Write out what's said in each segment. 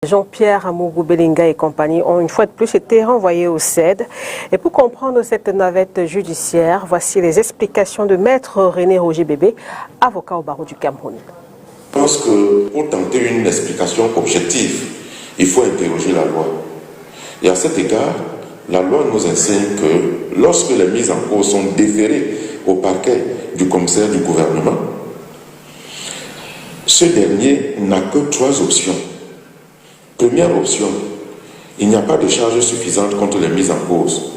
Jean-Pierre Amougou Belinga et compagnie ont une fois de plus été renvoyés au CED. Et pour comprendre cette navette judiciaire, voici les explications de Maître René Roger Bébé, avocat au barreau du Cameroun. Je pense que pour tenter une explication objective, il faut interroger la loi. Et à cet égard, la loi nous enseigne que lorsque les mises en cause sont déférées au parquet du commissaire du gouvernement, ce dernier n'a que trois options. Première option, il n'y a pas de charge suffisante contre les mises en cause.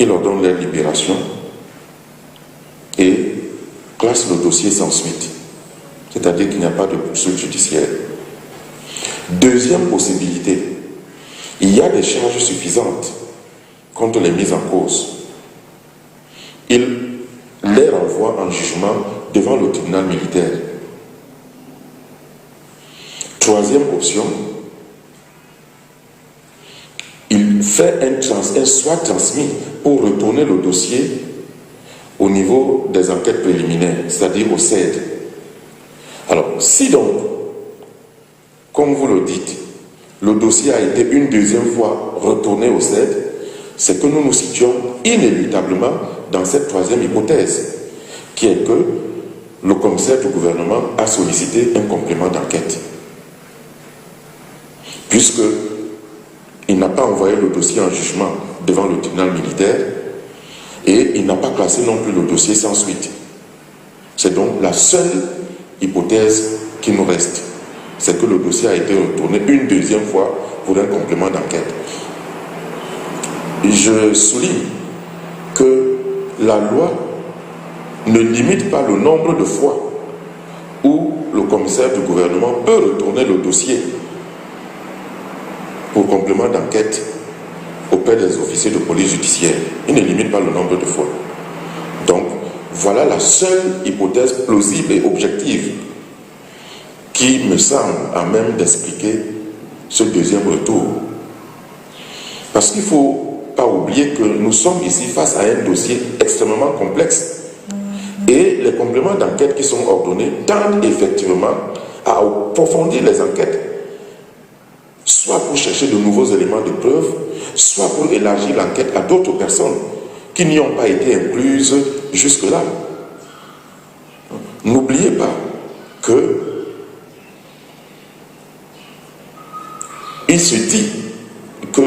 Il ordonne leur libération et classe le dossier sans suite. C'est-à-dire qu'il n'y a pas de poursuite judiciaire. Deuxième possibilité, il y a des charges suffisantes contre les mises en cause. Il les renvoie en jugement devant le tribunal militaire. Troisième option, il fait un soit transmis pour retourner le dossier au niveau des enquêtes préliminaires, c'est-à-dire au CED. Alors, si donc, comme vous le dites, le dossier a été une deuxième fois retourné au CED, c'est que nous nous situons inéluctablement dans cette troisième hypothèse, qui est que le commissaire du gouvernement a sollicité un complément d'enquête. Puisqu'il n'a pas envoyé le dossier en jugement devant le tribunal militaire et il n'a pas classé non plus le dossier sans suite. C'est donc la seule hypothèse qui nous reste. C'est que le dossier a été retourné une deuxième fois pour un complément d'enquête. Je souligne que la loi ne limite pas le nombre de fois où le commissaire du gouvernement peut retourner le dossier pour complément d'enquête auprès des officiers de police judiciaire. Il ne limite pas le nombre de fois. Donc, voilà la seule hypothèse plausible et objective qui me semble à même d'expliquer ce deuxième retour. Parce qu'il ne faut pas oublier que nous sommes ici face à un dossier extrêmement complexe. Et les compléments d'enquête qui sont ordonnés tendent effectivement à approfondir les enquêtes, soit pour chercher de nouveaux éléments de preuve, soit pour élargir l'enquête à d'autres personnes qui n'y ont pas été incluses jusque-là. N'oubliez pas que il se dit que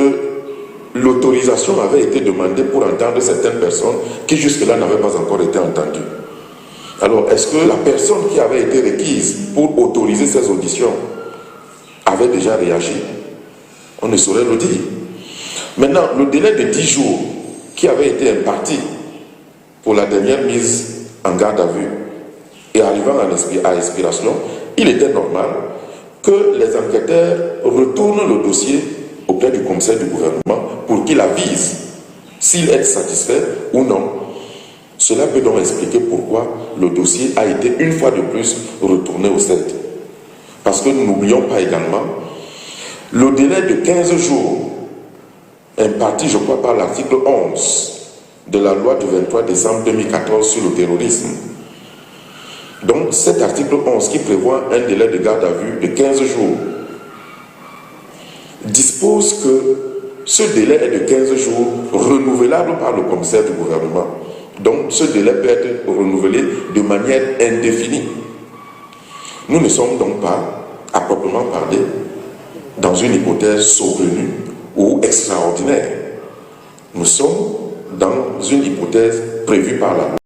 l'autorisation avait été demandée pour entendre certaines personnes qui jusque-là n'avaient pas encore été entendues. Alors, est-ce que la personne qui avait été requise pour autoriser ces auditions avait déjà réagi? On ne saurait le dire. Maintenant, le délai de 10 jours qui avait été imparti pour la dernière mise en garde à vue et arrivant à expiration, il était normal que les enquêteurs retournent le dossier auprès du commissaire du gouvernement pour qu'il avise s'il est satisfait ou non. Cela peut donc expliquer pourquoi le dossier a été une fois de plus retourné au CED. Parce que nous n'oublions pas également le délai de 15 jours imparti, je crois, par l'article 11 de la loi du 23 décembre 2014 sur le terrorisme. Donc cet article 11 qui prévoit un délai de garde à vue de 15 jours dispose que ce délai est de 15 jours renouvelable par le commissaire du gouvernement. Donc ce délai peut être renouvelé de manière indéfinie. Nous ne sommes donc pas, à proprement parler, dans une hypothèse saugrenue ou extraordinaire. Nous sommes dans une hypothèse prévue par la loi.